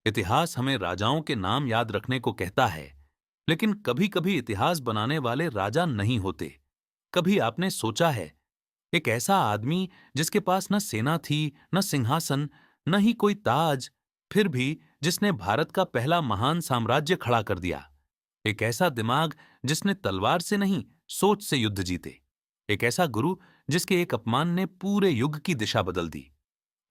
इतिहास हमें राजाओं के नाम याद रखने को कहता है, लेकिन कभी कभी इतिहास बनाने वाले राजा नहीं होते। कभी आपने सोचा है, एक ऐसा आदमी जिसके पास न सेना थी, न सिंहासन, न ही कोई ताज, फिर भी जिसने भारत का पहला महान साम्राज्य खड़ा कर दिया। एक ऐसा दिमाग जिसने तलवार से नहीं, सोच से युद्ध जीते। एक ऐसा गुरु जिसके एक अपमान ने पूरे युग की दिशा बदल दी।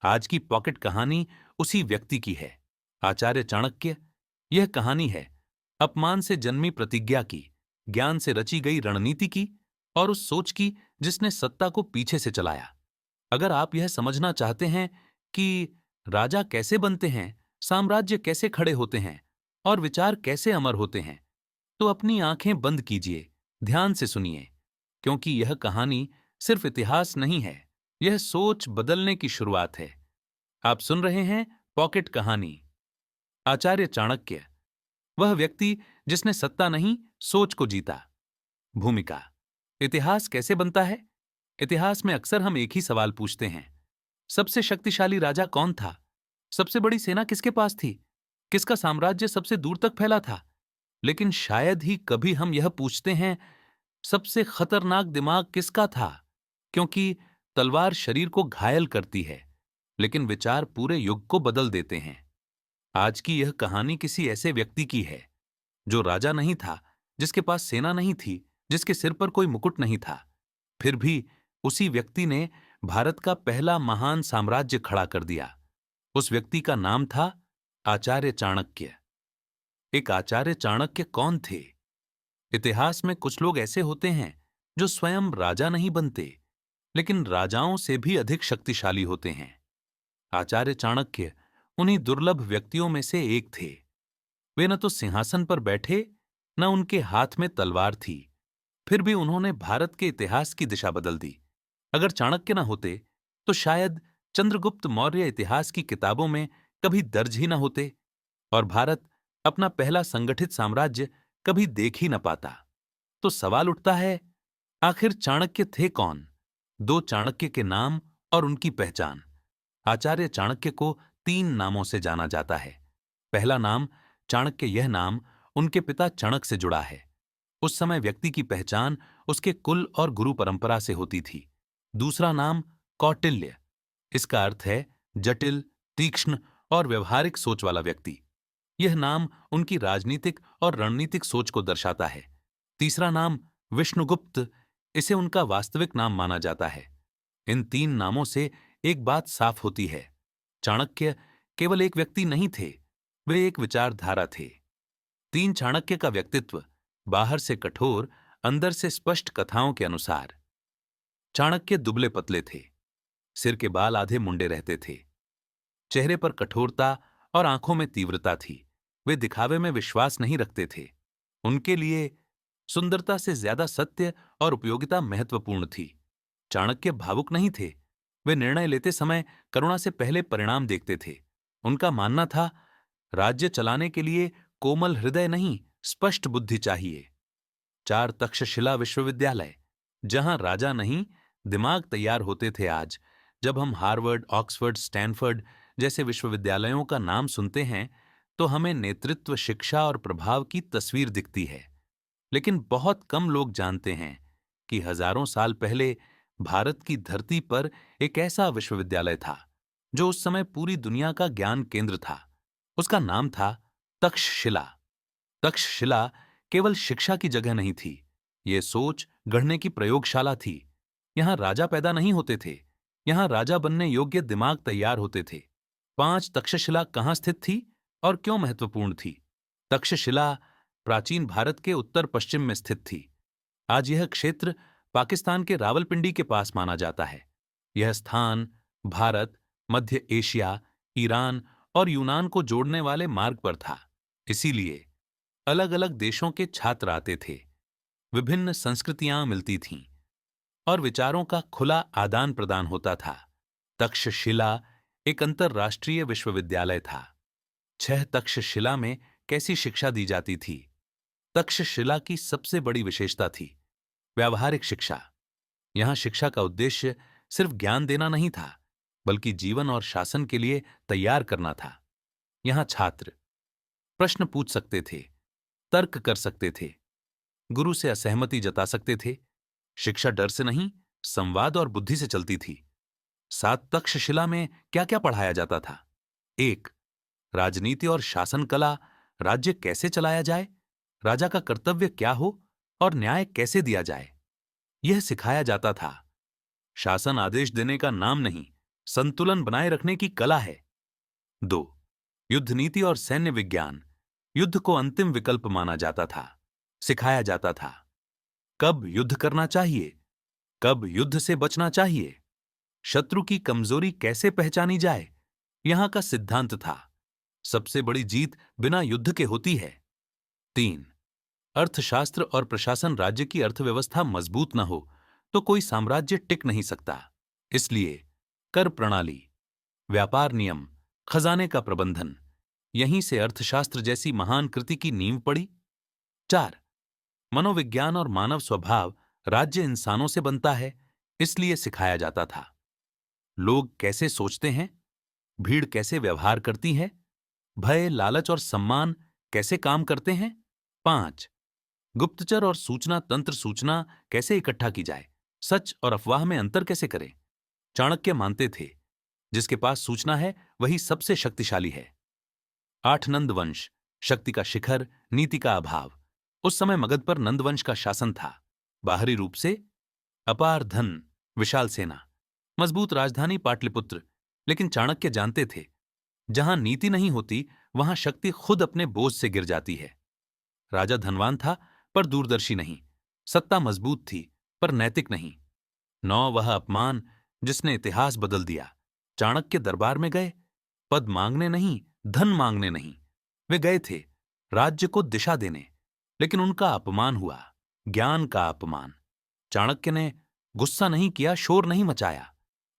आज की पॉकेट कहानी उसी व्यक्ति की है, आचार्य चाणक्य। यह कहानी है अपमान से जन्मी प्रतिज्ञा की, ज्ञान से रची गई रणनीति की, और उस सोच की जिसने सत्ता को पीछे से चलाया। अगर आप यह समझना चाहते हैं कि राजा कैसे बनते हैं, साम्राज्य कैसे खड़े होते हैं और विचार कैसे अमर होते हैं, तो अपनी आंखें बंद कीजिए, ध्यान से सुनिए, क्योंकि यह कहानी सिर्फ इतिहास नहीं है, यह सोच बदलने की शुरुआत है। आप सुन रहे हैं पॉकेट कहानी। आचार्य चाणक्य, वह व्यक्ति जिसने सत्ता नहीं, सोच को जीता। भूमिका। इतिहास कैसे बनता है? इतिहास में अक्सर हम एक ही सवाल पूछते हैं, सबसे शक्तिशाली राजा कौन था? सबसे बड़ी सेना किसके पास थी? किसका साम्राज्य सबसे दूर तक फैला था? लेकिन शायद ही कभी हम यह पूछते हैं, सबसे खतरनाक दिमाग किसका था? क्योंकि तलवार शरीर को घायल करती है, लेकिन विचार पूरे युग को बदल देते हैं। आज की यह कहानी किसी ऐसे व्यक्ति की है जो राजा नहीं था, जिसके पास सेना नहीं थी, जिसके सिर पर कोई मुकुट नहीं था। फिर भी उसी व्यक्ति ने भारत का पहला महान साम्राज्य खड़ा कर दिया। उस व्यक्ति का नाम था आचार्य चाणक्य। एक आचार्य चाणक्य कौन थे? इतिहास में कुछ लोग ऐसे होते हैं जो स्वयं राजा नहीं बनते, लेकिन राजाओं से भी अधिक शक्तिशाली होते हैं। आचार्य चाणक्य उन्हीं दुर्लभ व्यक्तियों में से एक थे। वे न तो सिंहासन पर बैठे, न उनके हाथ में तलवार थी, फिर भी उन्होंने भारत के इतिहास की दिशा बदल दी। अगर चाणक्य न होते तो शायद चंद्रगुप्त मौर्य इतिहास की किताबों में कभी दर्ज ही न होते, और भारत अपना पहला संगठित साम्राज्य कभी देख ही न पाता। तो सवाल उठता है, आखिर चाणक्य थे कौन? दो चाणक्य के नाम और उनकी पहचान। आचार्य चाणक्य को तीन नामों से जाना जाता है। पहला नाम चाणक्य, यह नाम उनके पिता चणक से जुड़ा है। उस समय व्यक्ति की पहचान उसके कुल और गुरु परंपरा से होती थी। दूसरा नाम कौटिल्य, इसका अर्थ है जटिल, तीक्ष्ण और व्यवहारिक सोच वाला व्यक्ति। यह नाम उनकी राजनीतिक और रणनीतिक सोच को दर्शाता है। तीसरा नाम विष्णुगुप्त, इसे उनका वास्तविक नाम माना जाता है। इन तीन नामों से एक बात साफ होती है, चाणक्य केवल एक व्यक्ति नहीं थे, वे एक विचारधारा थे। तीन चाणक्य का व्यक्तित्व, बाहर से कठोर, अंदर से स्पष्ट कथाओं के अनुसार। चाणक्य दुबले पतले थे, सिर के बाल आधे मुंडे रहते थे, चेहरे पर कठोरता और आंखों में तीव्रता थी। वे दिखावे में विश्वास नहीं रखते थे। उनके लिए सुंदरता से ज्यादा सत्य और उपयोगिता महत्वपूर्ण थी। चाणक्य भावुक नहीं थे, वे निर्णय लेते समय करुणा से पहले परिणाम देखते थे। उनका मानना था, राज्य चलाने के लिए कोमल हृदय नहीं, स्पष्ट बुद्धि चाहिए। चार तक्षशिला विश्वविद्यालय, जहां राजा नहीं, दिमाग तैयार होते थे। आज जब हम हार्वर्ड, ऑक्सफोर्ड, स्टैनफोर्ड जैसे विश्वविद्यालयों का नाम सुनते हैं तो हमें नेतृत्व, शिक्षा और प्रभाव की तस्वीर दिखती है। लेकिन बहुत कम लोग जानते हैं कि हजारों साल पहले भारत की धरती पर एक ऐसा विश्वविद्यालय था जो उस समय पूरी दुनिया का ज्ञान केंद्र था। उसका नाम था तक्षशिला। तक्षशिला केवल शिक्षा की जगह नहीं थी, ये सोच गढ़ने की प्रयोगशाला थी। यहां राजा पैदा नहीं होते थे, यहां राजा बनने योग्य दिमाग तैयार होते थे। पांच तक्षशिला कहां स्थित थी और क्यों महत्वपूर्ण थी? तक्षशिला प्राचीन भारत के उत्तर पश्चिम में स्थित थी। आज यह क्षेत्र पाकिस्तान के रावलपिंडी के पास माना जाता है। यह स्थान भारत, मध्य एशिया, ईरान और यूनान को जोड़ने वाले मार्ग पर था। इसीलिए अलग अलग देशों के छात्र आते थे, विभिन्न संस्कृतियां मिलती थीं और विचारों का खुला आदान प्रदान होता था। तक्षशिला एक अंतर्राष्ट्रीय विश्वविद्यालय था। छह तक्षशिला में कैसी शिक्षा दी जाती थी? तक्षशिला की सबसे बड़ी विशेषता थी व्यावहारिक शिक्षा। यहां शिक्षा का उद्देश्य सिर्फ ज्ञान देना नहीं था, बल्कि जीवन और शासन के लिए तैयार करना था। यहां छात्र प्रश्न पूछ सकते थे, तर्क कर सकते थे, गुरु से असहमति जता सकते थे। शिक्षा डर से नहीं, संवाद और बुद्धि से चलती थी। 7 तक्षशिला में क्या क्या पढ़ाया जाता था? 1. राजनीति और शासन कला, राज्य कैसे चलाया जाए, राजा का कर्तव्य क्या हो और न्याय कैसे दिया जाए, यह सिखाया जाता था। शासन आदेश देने का नाम नहीं, संतुलन बनाए रखने की कला है। 2. युद्ध नीति और सैन्य विज्ञान, युद्ध को अंतिम विकल्प माना जाता था, सिखाया जाता था। कब युद्ध करना चाहिए, कब युद्ध से बचना चाहिए, शत्रु की कमजोरी कैसे पहचानी जाए, यहां का सिद्धांत था। सबसे बड़ी जीत बिना युद्ध के होती है। 3. अर्थशास्त्र और प्रशासन, राज्य की अर्थव्यवस्था मजबूत न हो तो कोई साम्राज्य टिक नहीं सकता। इसलिए कर प्रणाली, व्यापार नियम, खजाने का प्रबंधन, यहीं से अर्थशास्त्र जैसी महान कृति की नींव पड़ी। 4. मनोविज्ञान और मानव स्वभाव, राज्य इंसानों से बनता है, इसलिए सिखाया जाता था। लोग कैसे सोचते हैं, भीड़ कैसे व्यवहार करती है, भय, लालच और सम्मान कैसे काम करते हैं। 5. गुप्तचर और सूचना तंत्र, सूचना कैसे इकट्ठा की जाए, सच और अफवाह में अंतर कैसे करें। चाणक्य मानते थे, जिसके पास सूचना है वही सबसे शक्तिशाली है। 8. नंदवंश, शक्ति का शिखर, नीति का अभाव। उस समय मगध पर नंदवंश का शासन था। बाहरी रूप से अपार धन, विशाल सेना, मजबूत राजधानी पाटलिपुत्र, लेकिन चाणक्य जानते थे, जहां नीति नहीं होती वहां शक्ति खुद अपने बोझ से गिर जाती है। राजा धनवान था पर दूरदर्शी नहीं, सत्ता मजबूत थी पर नैतिक नहीं। 9. वह अपमान जिसने इतिहास बदल दिया। चाणक्य दरबार में गए, पद मांगने नहीं, धन मांगने नहीं। वे गए थे राज्य को दिशा देने, लेकिन उनका अपमान हुआ, ज्ञान का अपमान। चाणक्य ने गुस्सा नहीं किया, शोर नहीं मचाया,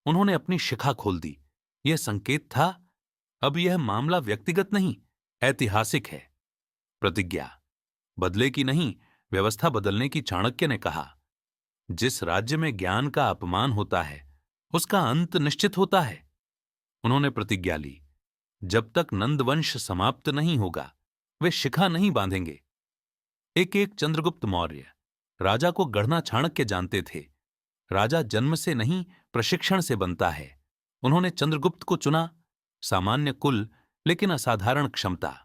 उन्होंने अपनी शिखा खोल दी। यह संकेत था, अब यह मामला व्यक्तिगत नहीं, ऐतिहासिक है। प्रतिज्ञा, बदले की नहीं, व्यवस्था बदलने की। चाणक्य ने कहा, जिस राज्य में ज्ञान का अपमान होता है उसका अंत निश्चित होता है। उन्होंने प्रतिज्ञा ली, जब तक नंदवंश समाप्त नहीं होगा वे शिखा नहीं बांधेंगे। एक एक चंद्रगुप्त मौर्य, राजा को गढ़ना चाणक्य जानते थे। राजा जन्म से नहीं, प्रशिक्षण से बनता है। उन्होंने चंद्रगुप्त को चुना, सामान्य कुल लेकिन असाधारण क्षमता।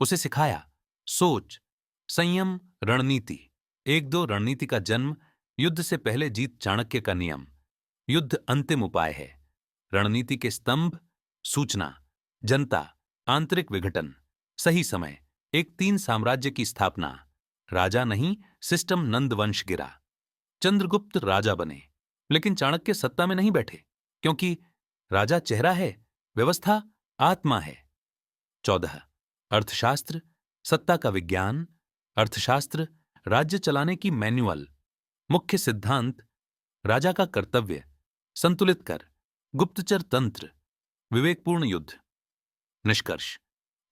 उसे सिखाया, सोच, संयम, रणनीति। 1-2 रणनीति का जन्म, युद्ध से पहले जीत चाणक्य का नियम। युद्ध अंतिम उपाय है। रणनीति के स्तंभ, सूचना, जनता, आंतरिक विघटन, सही समय, एक 3 साम्राज्य की स्थापना। राजा नहीं, सिस्टम। नंदवंश गिरा, चंद्रगुप्त राजा बने, लेकिन चाणक्य सत्ता में नहीं बैठे, क्योंकि राजा चेहरा है, व्यवस्था आत्मा है। 14. अर्थशास्त्र, सत्ता का विज्ञान। अर्थशास्त्र, राज्य चलाने की मैन्युअल। मुख्य सिद्धांत, राजा का कर्तव्य, संतुलित कर, गुप्तचर तंत्र, विवेकपूर्ण युद्ध। निष्कर्ष,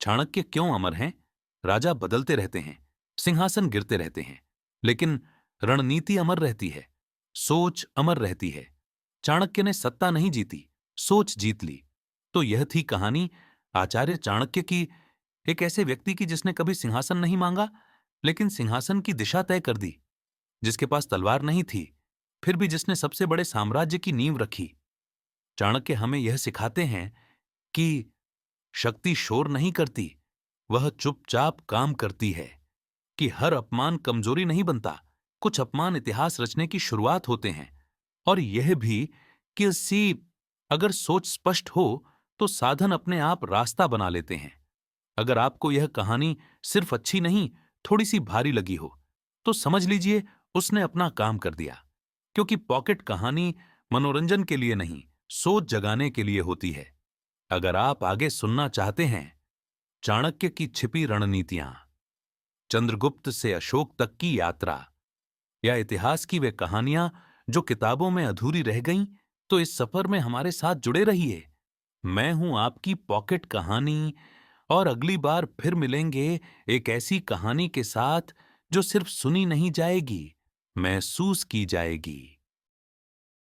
चाणक्य क्यों अमर हैं? राजा बदलते रहते हैं, सिंहासन गिरते रहते हैं, लेकिन रणनीति अमर रहती है, सोच अमर रहती है। चाणक्य ने सत्ता नहीं जीती, सोच जीत ली। तो यह थी कहानी आचार्य चाणक्य की, एक ऐसे व्यक्ति की जिसने कभी सिंहासन नहीं मांगा, लेकिन सिंहासन की दिशा तय कर दी। जिसके पास तलवार नहीं थी, फिर भी जिसने सबसे बड़े साम्राज्य की नींव रखी। चाणक्य हमें यह सिखाते हैं कि शक्ति शोर नहीं करती, वह चुपचाप काम करती है। कि हर अपमान कमजोरी नहीं बनता, कुछ अपमान इतिहास रचने की शुरुआत होते हैं। और यह भी कि अगर सोच स्पष्ट हो तो साधन अपने आप रास्ता बना लेते हैं। अगर आपको यह कहानी सिर्फ अच्छी नहीं, थोड़ी सी भारी लगी हो, तो समझ लीजिए उसने अपना काम कर दिया। क्योंकि पॉकेट कहानी मनोरंजन के लिए नहीं, सोच जगाने के लिए होती है। अगर आप आगे सुनना चाहते हैं, चाणक्य की छिपी रणनीतियां, चंद्रगुप्त से अशोक तक की यात्रा, या इतिहास की वे कहानियां जो किताबों में अधूरी रह गईं, तो इस सफर में हमारे साथ जुड़े रहिए। मैं हूं आपकी पॉकेट कहानी, और अगली बार फिर मिलेंगे एक ऐसी कहानी के साथ जो सिर्फ सुनी नहीं जाएगी, महसूस की जाएगी।